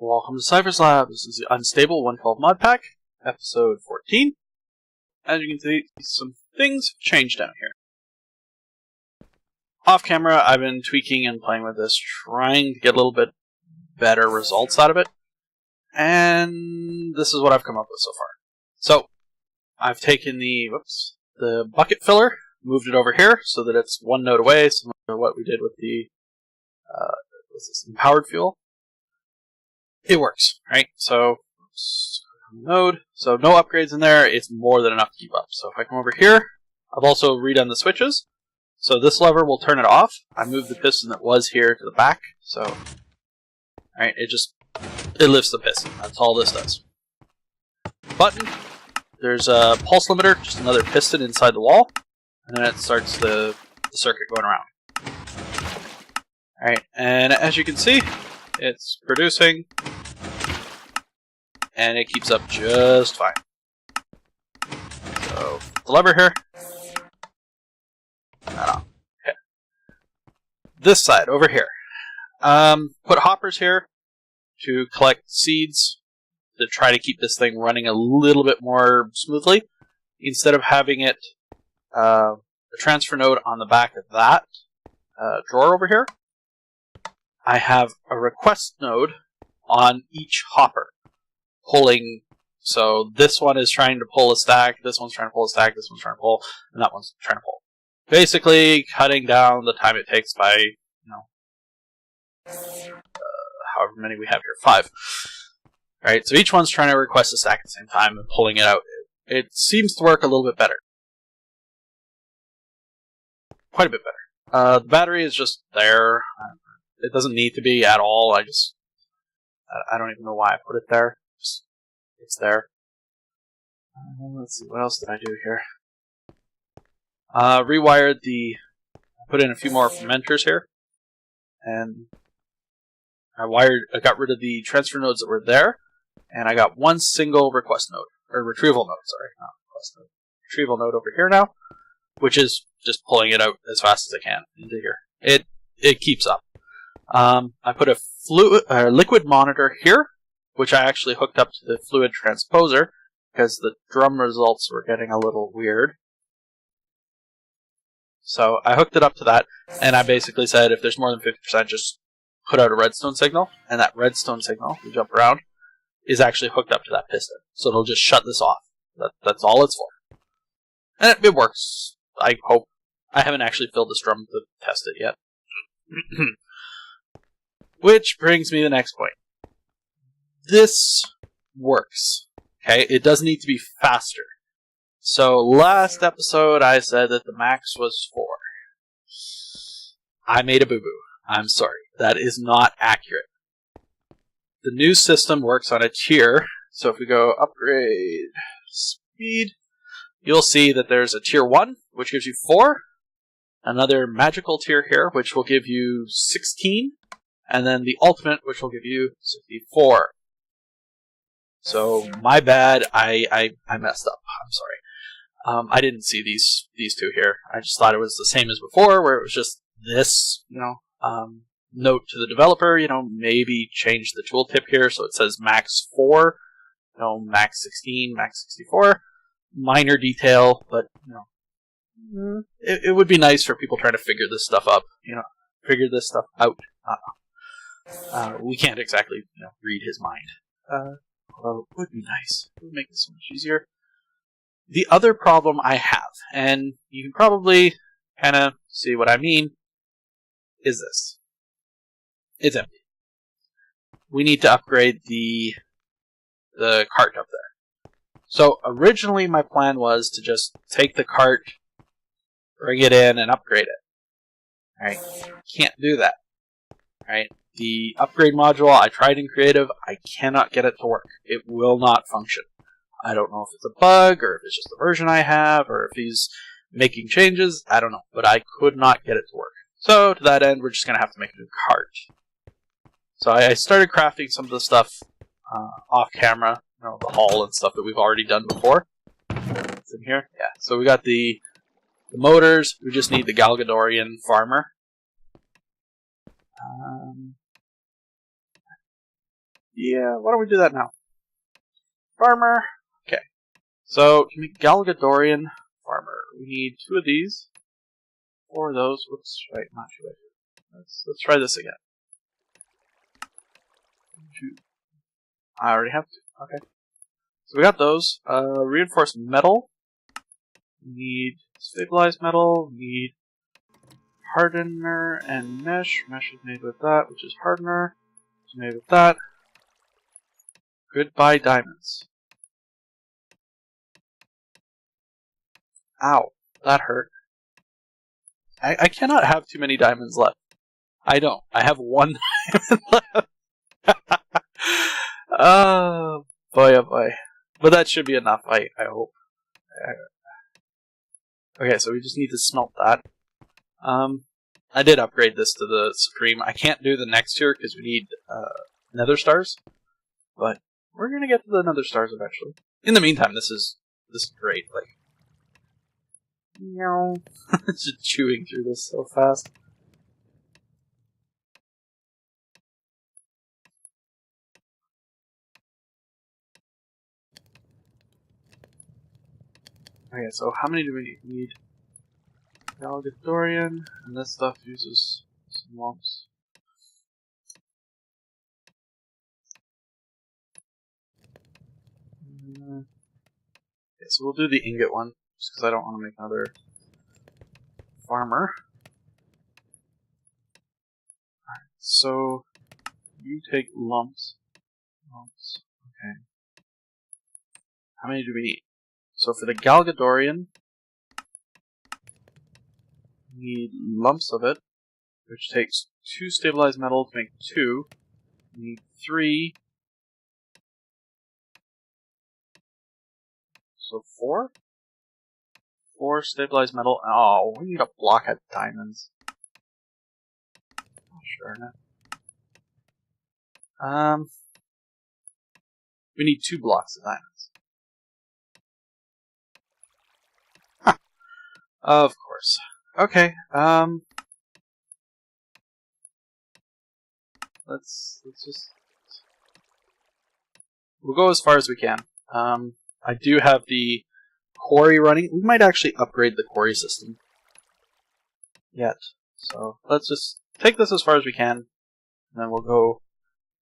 Welcome to Cypher's Lab. This is the Unstable 112 modpack, episode 14. As you can see, some things have changed down here. Off camera, I've been tweaking and playing with this, trying to get a little bit better results out of it. And this is what I've come up with so far. So, I've taken the bucket filler, moved it over here so that it's one node away, similar to what we did with the empowered fuel. It works, right? So, node. So no upgrades in there. It's more than enough to keep up. So if I come over here, I've also redone the switches. So this lever will turn it off. I moved the piston that was here to the back. So, alright, it lifts the piston. That's all this does. Button. There's a pulse limiter, just another piston inside the wall. And then it starts the circuit going around. Alright, and as you can see, it's producing, and it keeps up just fine. So, the lever here. Okay. This side, over here. Put hoppers here to collect seeds to try to keep this thing running a little bit more smoothly. Instead of having it, a transfer node on the back of that drawer over here, I have a request node on each hopper pulling. So this one is trying to pull a stack, this one's trying to pull a stack, this one's trying to pull, and that one's trying to pull. Basically, cutting down the time it takes by, however many we have here, 5. Right, so each one's trying to request a stack at the same time and pulling it out. It seems to work a little bit better. Quite a bit better. The battery is just there. It doesn't need to be at all. I don't even know why I put it there. It's there. Let's see, what else did I do here? Put in a few more fermenters here. And I got rid of the transfer nodes that were there. And I got one single request node. Or retrieval node, sorry. Not request node. Retrieval node over here now. Which is just pulling it out as fast as I can into here. It keeps up. I put a liquid monitor here, which I actually hooked up to the fluid transposer because the drum results were getting a little weird. So I hooked it up to that, and I basically said if there's more than 50%, just put out a redstone signal, and that redstone signal, we jump around, is actually hooked up to that piston. So it'll just shut this off. That's all it's for. And it works, I hope. I haven't actually filled this drum to test it yet. Which brings me to the next point. This works. Okay, it does need to be faster. So last episode I said that the max was 4. I made a boo-boo. I'm sorry. That is not accurate. The new system works on a tier. So if we go upgrade speed, you'll see that there's a tier 1, which gives you 4. Another magical tier here, which will give you 16. And then the ultimate, which will give you 64. So, my bad, I messed up. I'm sorry. I didn't see these two here. I just thought it was the same as before, where it was just this, note to the developer, maybe change the tooltip here so it says max 4, max 16, max 64. Minor detail, but, it would be nice for people trying to figure this stuff up, figure this stuff out. We can't exactly, read his mind. Although it would be nice. It would make this so much easier. The other problem I have, and you can probably kind of see what I mean, is this. It's empty. We need to upgrade the cart up there. So originally my plan was to just take the cart, bring it in, and upgrade it. Alright, can't do that. Alright. The upgrade module, I tried in creative, I cannot get it to work. It will not function. I don't know if it's a bug, or if it's just the version I have, or if he's making changes, I don't know. But I could not get it to work. So, to that end, we're just going to have to make a new cart. So I started crafting some of the stuff off camera, the hull and stuff that we've already done before. It's in here? Yeah, so we got the motors, we just need the Galgadorian farmer. Yeah, why don't we do that now? Farmer. Okay. So, to make Galgadorian farmer, we need 2 of these. 4 of those. Whoops, right, not 2. Let's try this again. 2. I already have 2. Okay. So we got those. Reinforced metal. We need stabilized metal. We need hardener and mesh. Mesh is made with that, which is hardener. It's made with that. Goodbye diamonds. Ow, that hurt. I cannot have too many diamonds left. I don't. I have 1 diamond left. Oh boy, oh boy. But that should be enough, I hope. Okay, so we just need to smelt that. I did upgrade this to the Supreme. I can't do the next tier because we need Nether Stars. But we're gonna get to the Nether Stars eventually. In the meantime, this is great. Like, just chewing through this so fast. Okay, so how many do we need? We need Galgadorian, and this stuff uses some lumps. Okay, so we'll do the ingot one, just because I don't want to make another farmer. Alright, so you take lumps. Lumps. Okay. How many do we need? So for the Galgadorian, we need lumps of it, which takes 2 stabilized metal to make 2. We need 3. So 4? 4 stabilized metal. Oh, we need a block of diamonds. Oh, sure enough. We need 2 blocks of diamonds. Huh. Of course. Okay. Let's just. We'll go as far as we can. I do have the quarry running. We might actually upgrade the quarry system yet. So let's just take this as far as we can, and then we'll go.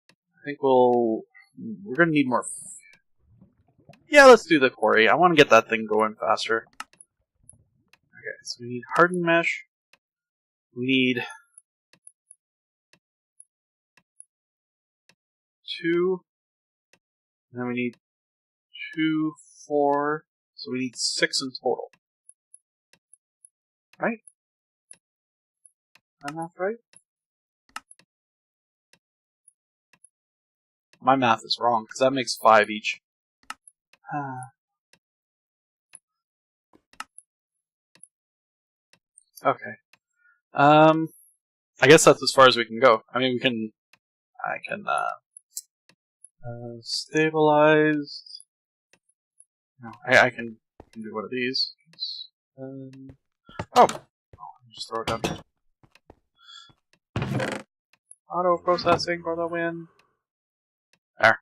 I think we're gonna need more. Yeah, let's do the quarry. I want to get that thing going faster. Okay, so we need hardened mesh. We need 2, and then we need 2, 4. So we need 6 in total. Right? My math right? My math is wrong, because that makes 5 each. Okay. I guess that's as far as we can go. I mean, I can, stabilize. No, I can do one of these. Oh! Just throw it down here. Auto processing for the win. There.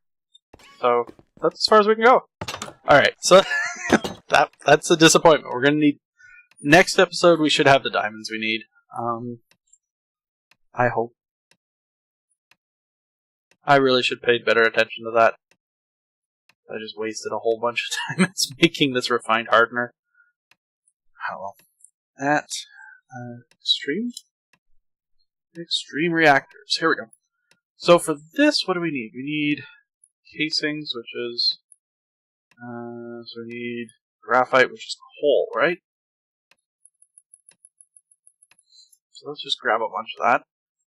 So, that's as far as we can go. Alright, so that's a disappointment. We're gonna need. Next episode, we should have the diamonds we need. I hope. I really should pay better attention to that. I just wasted a whole bunch of diamonds making this refined hardener. Oh well. At Extreme? Extreme reactors. Here we go. So for this, what do we need? We need casings, which is... so we need graphite, which is coal, right? So let's just grab a bunch of that.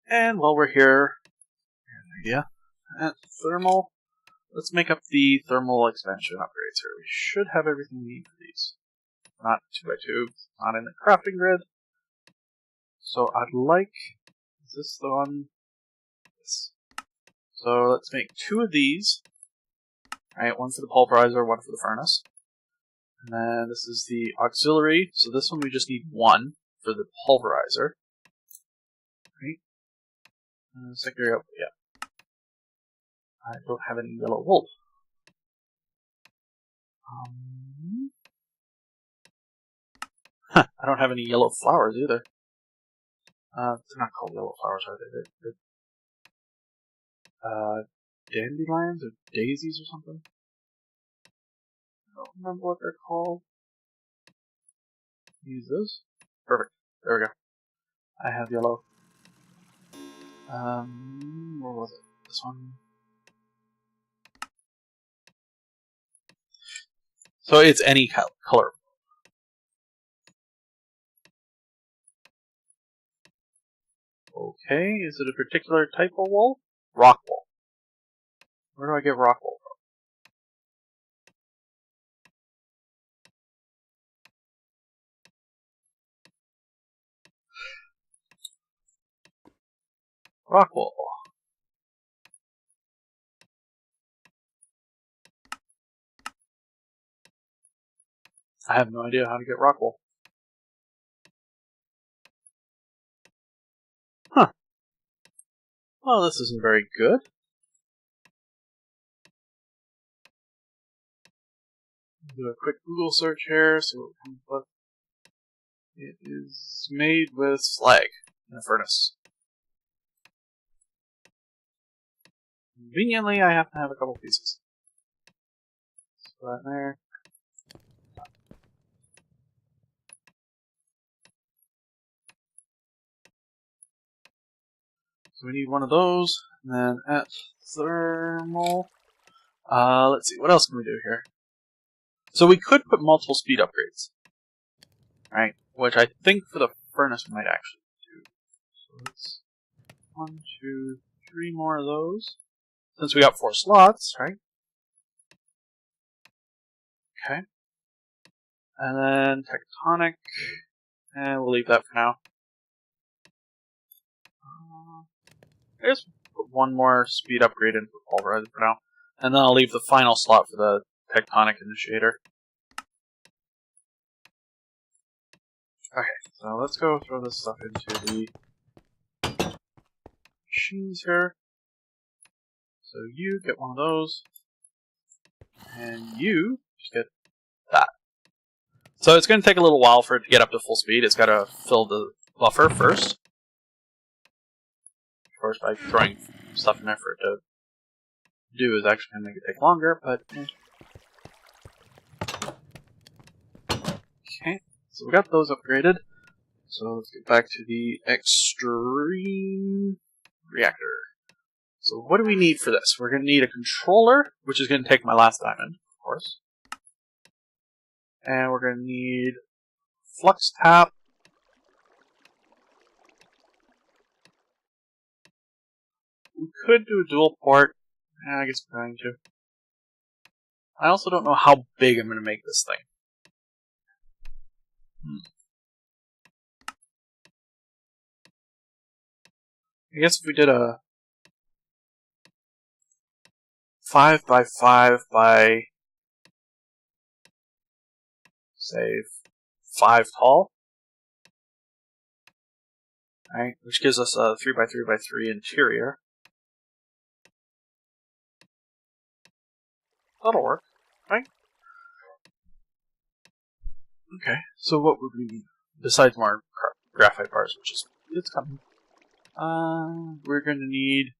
And while we're here, here's an idea. At thermal, let's make up the thermal expansion upgrades here. We should have everything we need for these. Not 2x2, not in the crafting grid. So I'd like, is this the one? Yes. So let's make 2 of these. Alright, one for the pulverizer, one for the furnace. And then this is the auxiliary, so this one we just need 1 for the pulverizer. Right? Secondary output, yeah. I don't have any yellow wool. I don't have any yellow flowers either. They're not called yellow flowers, are they? They're dandelions or daisies or something? I don't remember what they're called. Use those. Perfect. There we go. I have yellow. Where was it? This one. So it's any color. Okay, is it a particular type of wool? Rock wool. Where do I get rock wool from? Rock wool. I have no idea how to get rock wool. Huh. Well, this isn't very good. Do a quick Google search here, see what comes up. It is made with slag in a furnace. Conveniently, I have to have a couple pieces. So that there. So we need one of those, and then at thermal. Let's see, what else can we do here? So we could put multiple speed upgrades, right? Which I think for the furnace we might actually do. So let's 1, 2, 3 more of those. Since we got 4 slots, right? Okay. And then tectonic, and we'll leave that for now. I guess put one more speed upgrade in for pulverizer for now, and then I'll leave the final slot for the tectonic initiator. Okay, so let's go throw this stuff into the machines here. So you get one of those, and you just get that. So it's going to take a little while for it to get up to full speed. It's got to fill the buffer first. Of course, by throwing stuff in there for it to do is actually going to make it take longer, but... Okay, so we got those upgraded. So let's get back to the extreme reactor. So what do we need for this? We're going to need a controller, which is going to take my last diamond, of course. And we're going to need flux tap. We could do a dual port. I guess we're going to. I also don't know how big I'm going to make this thing. I guess if we did a 5 by 5 by, say, 5 tall, right, which gives us a 3 by 3 by 3 interior. That'll work, right? Okay, so what would we need? Besides more graphite bars, which is, it's coming. We're going to need...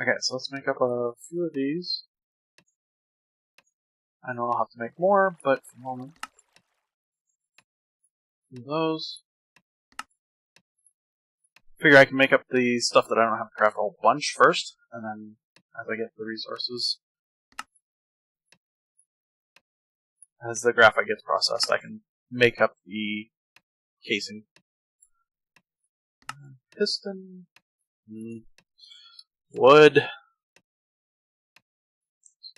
Okay, so let's make up a few of these. I know I'll have to make more, but for the moment, do those. Figure I can make up the stuff that I don't have to craft a whole bunch first, and then as I get the resources, as the graphite gets processed, I can make up the casing. Piston, wood.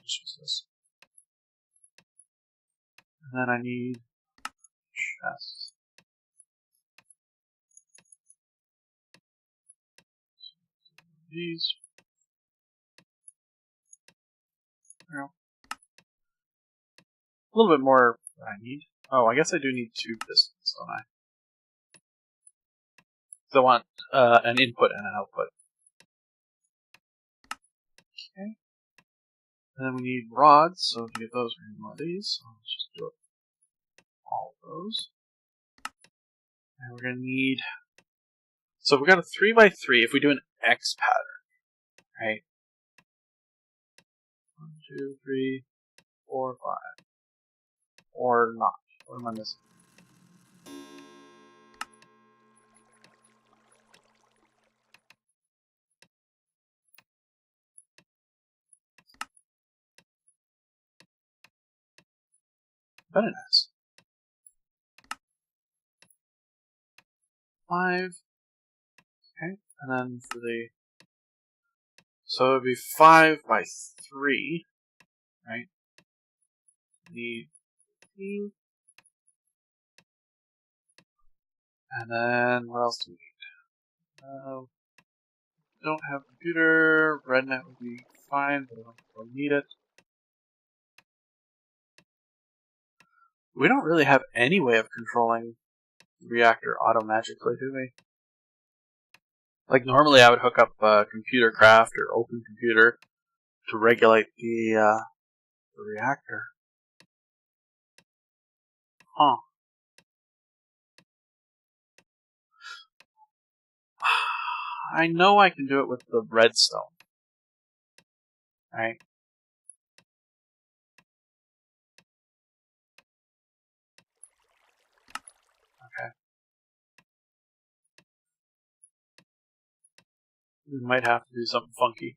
Let's use this. And then I need chest. These. You know, a little bit more than I need. Oh, I guess I do need 2 pistons, don't I? So I want an input and an output. Okay. And then we need rods, so to get those, we're going to need one of these. So let's just do all of those. And we're going to need... So we got a 3x3 if we do an X pattern, right? 1, 2, 3, 4, 5. Or not. What am I missing? Very nice. 5. Okay. And then for the... So it would be 5 by 3, right? Need 15. And then what else do we need? Don't have a computer. RedNet would be fine, but I don't need it. We don't really have any way of controlling the reactor auto-magically, do we? Like normally I would hook up Computer Craft or Open Computer to regulate the reactor. Huh. I know I can do it with the redstone. Right? Okay. We might have to do something funky.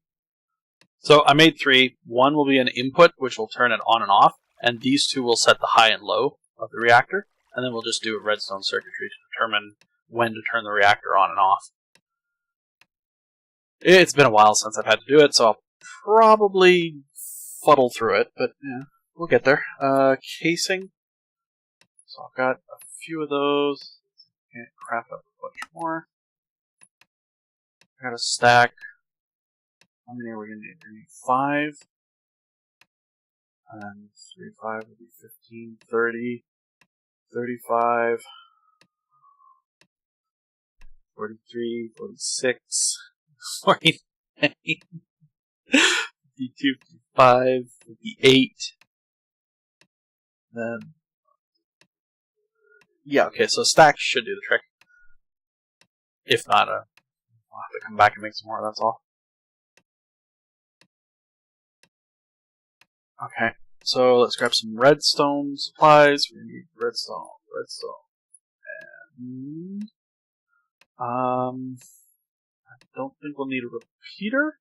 So I made 3. One will be an input, which will turn it on and off, and these 2 will set the high and low of the reactor, and then we'll just do a redstone circuitry to determine when to turn the reactor on and off. It's been a while since I've had to do it, so I'll probably fuddle through it, but yeah, we'll get there. Casing. So I've got a few of those. Can't craft up a bunch more. I got a stack. How many are we going to need? We need 5. And 3, 5 would be 15, 30, 35, 43, 46, 49, 52, 55, 58. Then, yeah, okay, so stacks should do the trick. If not, I'll have to come back and make some more, that's all. Okay, so let's grab some redstone supplies. We need redstone, and I don't think we'll need a repeater,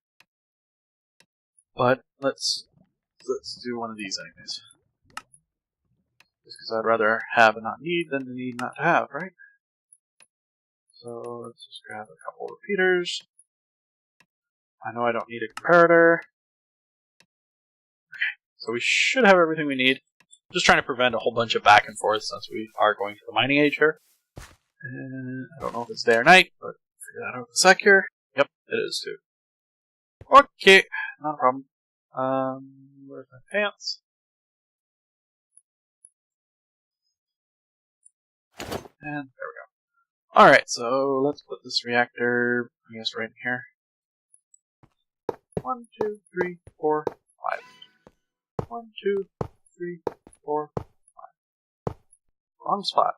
but let's do one of these anyways. Just because I'd rather have and not need than to need not to have, right? So let's just grab a couple repeaters. I know I don't need a comparator. So we should have everything we need. Just trying to prevent a whole bunch of back and forth since we are going to the mining age here. And I don't know if it's day or night, but figure that out in a sec here. Yep, it is too. Okay, not a problem. Where's my pants? And there we go. Alright, so let's put this reactor, I guess, right in here. 1, 2, 3, 4, 5. 1, 2, 3, 4, 5. Wrong spot.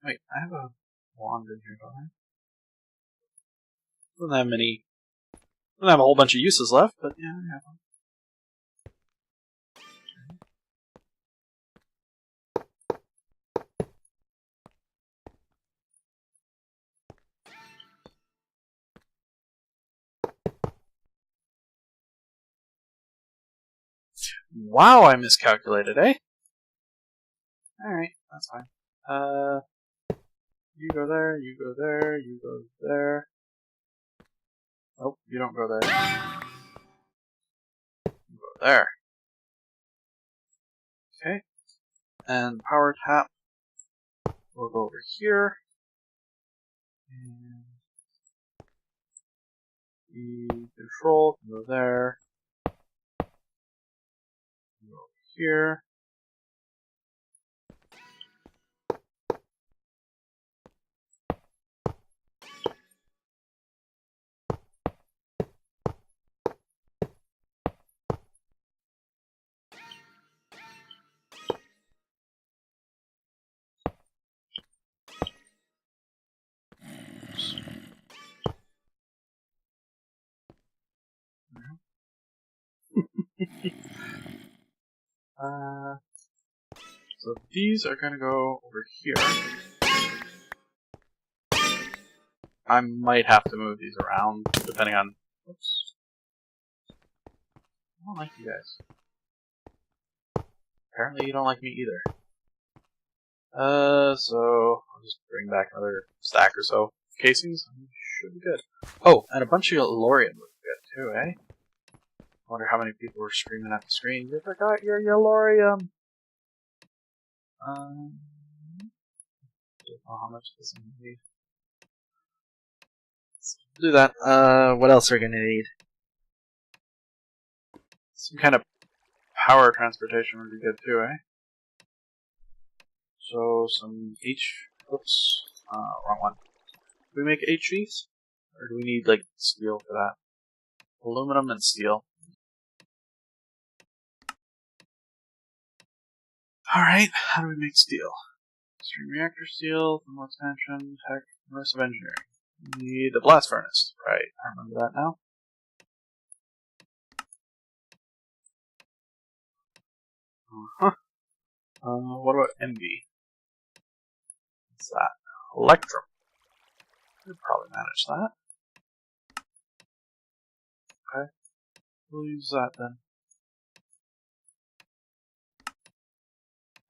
Wait, I have a wand in here, don't I? Doesn't have many. Doesn't have a whole bunch of uses left, but yeah, I have one. Wow, I miscalculated, eh? Alright, that's fine. You go there, you go there, you go there. Nope, you don't go there. You go there. Okay. And power tap. We'll go over here. And the control can go there. Go over here. So these are going to go over here. I might have to move these around, depending on... Oops. I don't like you guys. Apparently you don't like me either. So I'll just bring back another stack or so of casings. Should be good. Oh, and a bunch of Lorian would be good too, eh? Wonder how many people were screaming at the screen. You forgot your Yellorium! Don't know how much this is going to need. Let's do that. What else are we going to need? Some kind of power transportation would be good too, eh? So, some oops, wrong one. Do we make HVs? Or do we need, like, steel for that? Aluminum and steel. Alright, how do we make steel? Extreme reactor steel, thermal expansion, tech, immersive engineering. We need a blast furnace. Right, I remember that now. What about MB? What's that? Electrum. We'd probably manage that. Okay. We'll use that then.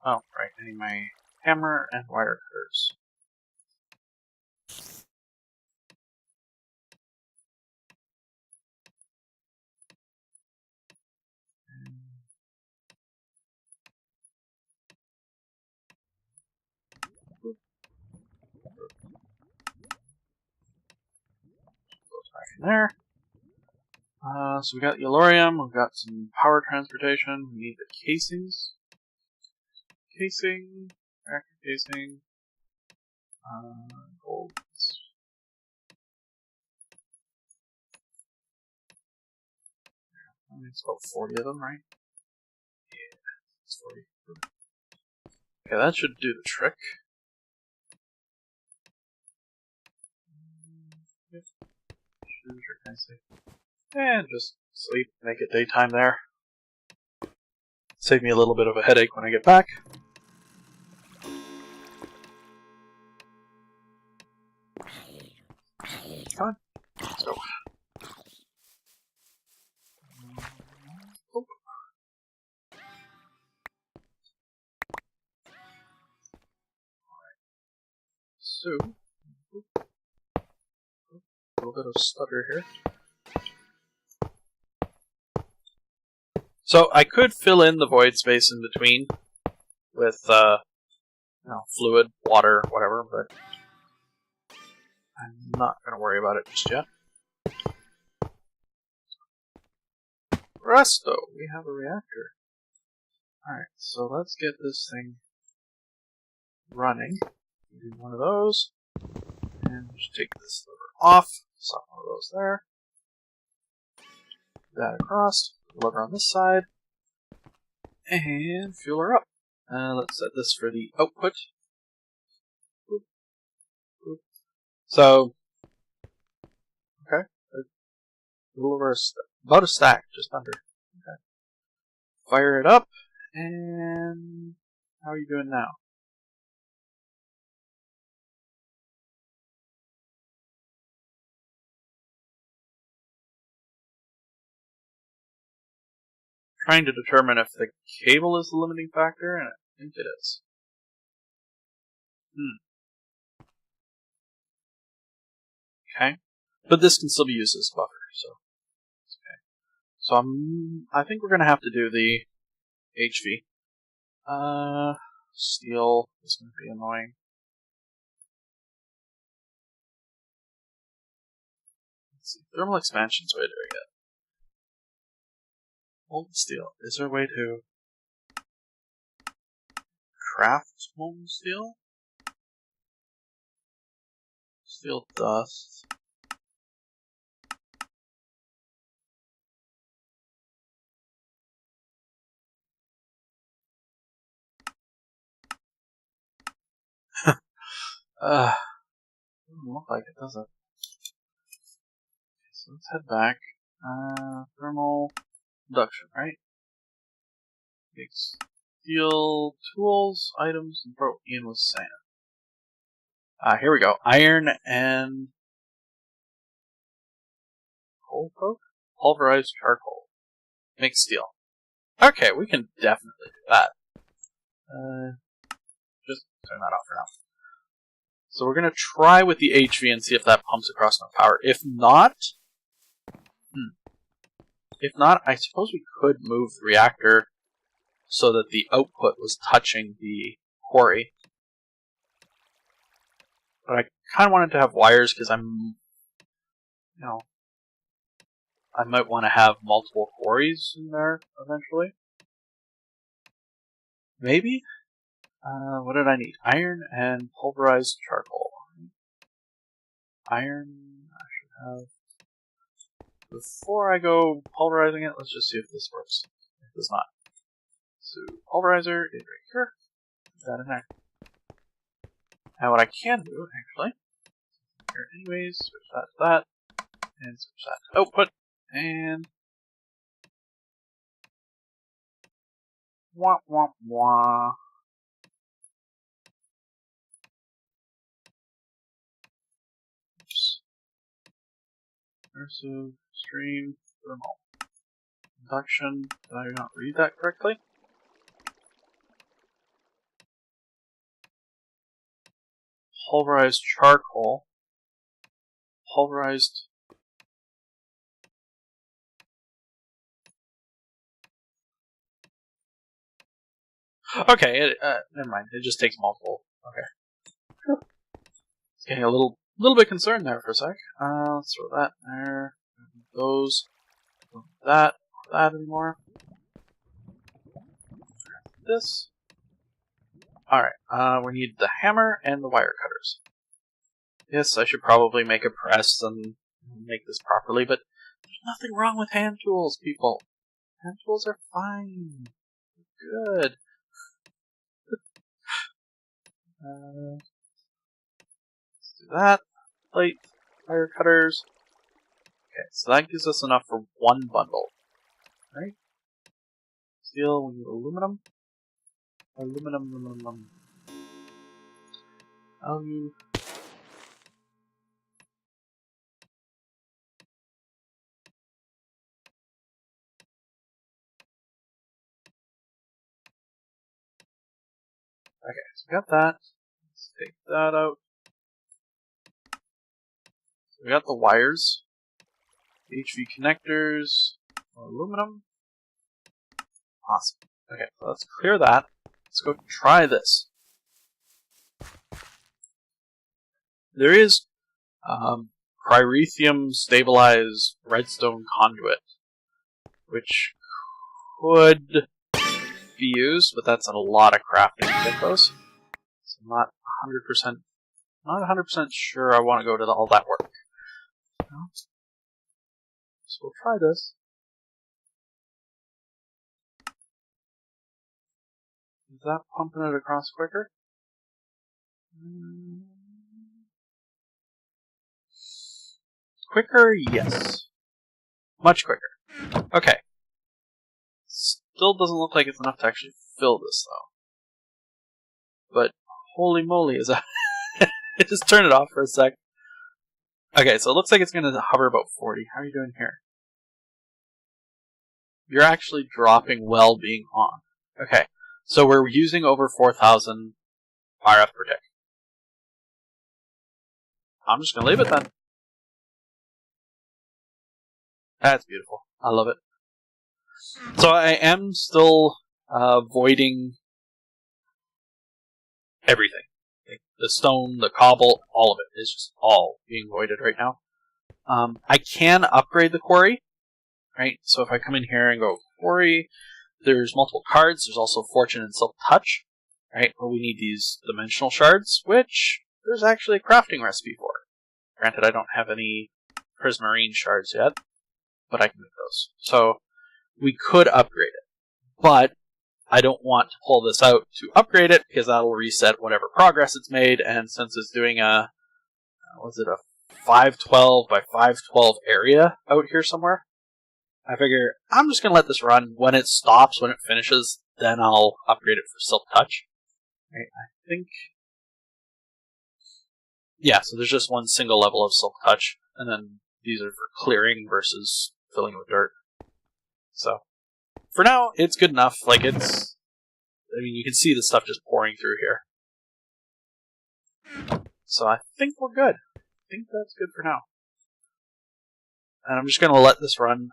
Oh, right. I need my hammer and wire cutters. Goes back in there. So we got Yellorium, we've got some power transportation, we need the casings. Casing, reactor casing, gold. I think it's about 40 of them, right? Yeah, it's 40. Okay, that should do the trick. Can I say? And just sleep, make it daytime there. Save me a little bit of a headache when I get back. Come on, let's go. Oh. Alright. So, a little bit of stutter here. So I could fill in the void space in between with fluid, water, whatever, but I'm not going to worry about it just yet. Presto! We have a reactor. Alright, so let's get this thing running. Do one of those. And just take this lever off. Stop one of those there. That across. Lever on this side. And fuel her up. Let's set this for the output. Boop, boop. So, okay. A little over about a stack, just under. Okay. Fire it up. And how are you doing now? Trying to determine if the cable is the limiting factor, and I think it is. Okay. But this can still be used as a buffer, so it's okay. So I think we're gonna have to do the HV. Steel is gonna be annoying. Let's see. Thermal expansion's way to do it. Molten steel. Is there a way to craft molten steel? Steel dust. Doesn't look like it, does it? So let's head back. Thermal induction, right? Makes steel tools, items, and broke in with sand. Here we go. Iron and coal coke? Pulverized charcoal. Makes steel. Okay, we can definitely do that. Just turn that off for now. So we're gonna try with the HV and see if that pumps across enough power. If not, I suppose we could move the reactor so that the output was touching the quarry. But I kind of wanted to have wires because I might want to have multiple quarries in there eventually. Maybe? What did I need? Iron and pulverized charcoal. Iron, I should have. Before I go pulverizing it, let's just see if this works. It does not. So, pulverizer is right here. Put that in there. Now, what I can do, actually, here anyways, switch that to that, and switch that to output, and wah wah wah. Oops. Immersive stream thermal induction. Did I not read that correctly? Pulverized charcoal. Pulverized. Okay, never mind. It just takes multiple. Okay. It's getting a little bit concerned there for a sec. Let's throw that there. Those. That. Not that anymore. This. Alright, we need the hammer and the wire cutters. Yes, I should probably make a press and make this properly, but there's nothing wrong with hand tools, people. Hand tools are fine. They're good. Let's do that. Plate, wire cutters. Okay, so that gives us enough for one bundle. Right? Steel, we need aluminum. Aluminum. Alu. Okay, so we got that. Let's take that out. So we got the wires. HV connectors. Aluminum. Awesome. Okay, so let's clear that. Let's go try this. There is pyrethrum stabilized redstone conduit, which could be used, but that's a lot of crafting to get those. So I'm not 100% sure I want to go to all that work. So we'll try this. Is that pumping it across quicker? Quicker, yes. Much quicker. Okay. Still doesn't look like it's enough to actually fill this, though. But, holy moly, is that... Just turn it off for a sec. Okay, so it looks like it's going to hover about 40. How are you doing here? You're actually dropping while being on. Okay, so we're using over 4,000 RF per tick. I'm just going to leave it then. That's beautiful. I love it. So I am still voiding everything. Like the stone, the cobble, all of it is just all being voided right now. I can upgrade the quarry, right? So if I come in here and go quarry, there's multiple cards. There's also fortune and silk touch, right? But we need these dimensional shards, which there's actually a crafting recipe for. Granted, I don't have any prismarine shards yet, but I can make those. So we could upgrade it, but I don't want to pull this out to upgrade it because that'll reset whatever progress it's made. And since it's doing a 512 by 512 area out here somewhere, I figure I'm just going to let this run. When it stops, when it finishes, then I'll upgrade it for Silk Touch. Right, I think... Yeah, so there's just one single level of Silk Touch, and then these are for clearing versus filling with dirt. So, for now, it's good enough. Like, it's... I mean, you can see the stuff just pouring through here. So I think we're good. I think that's good for now. And I'm just going to let this run.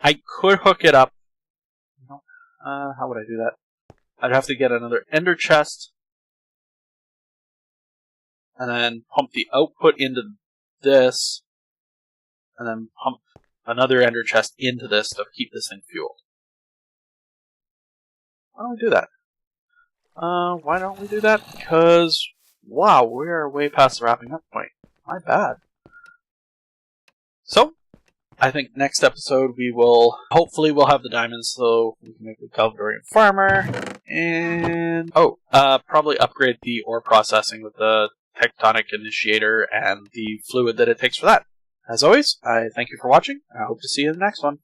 I could hook it up. How would I do that? I'd have to get another ender chest. And then pump the output into this. And then pump another ender chest into this to keep this thing fueled. Why don't we do that? Why don't we do that? Because, wow, we are way past the wrapping up point. My bad. So, I think next episode hopefully we'll have the diamonds so we can make the Calvadorian farmer. And, probably upgrade the ore processing with the tectonic initiator and the fluid that it takes for that. As always, I thank you for watching. I hope to see you in the next one.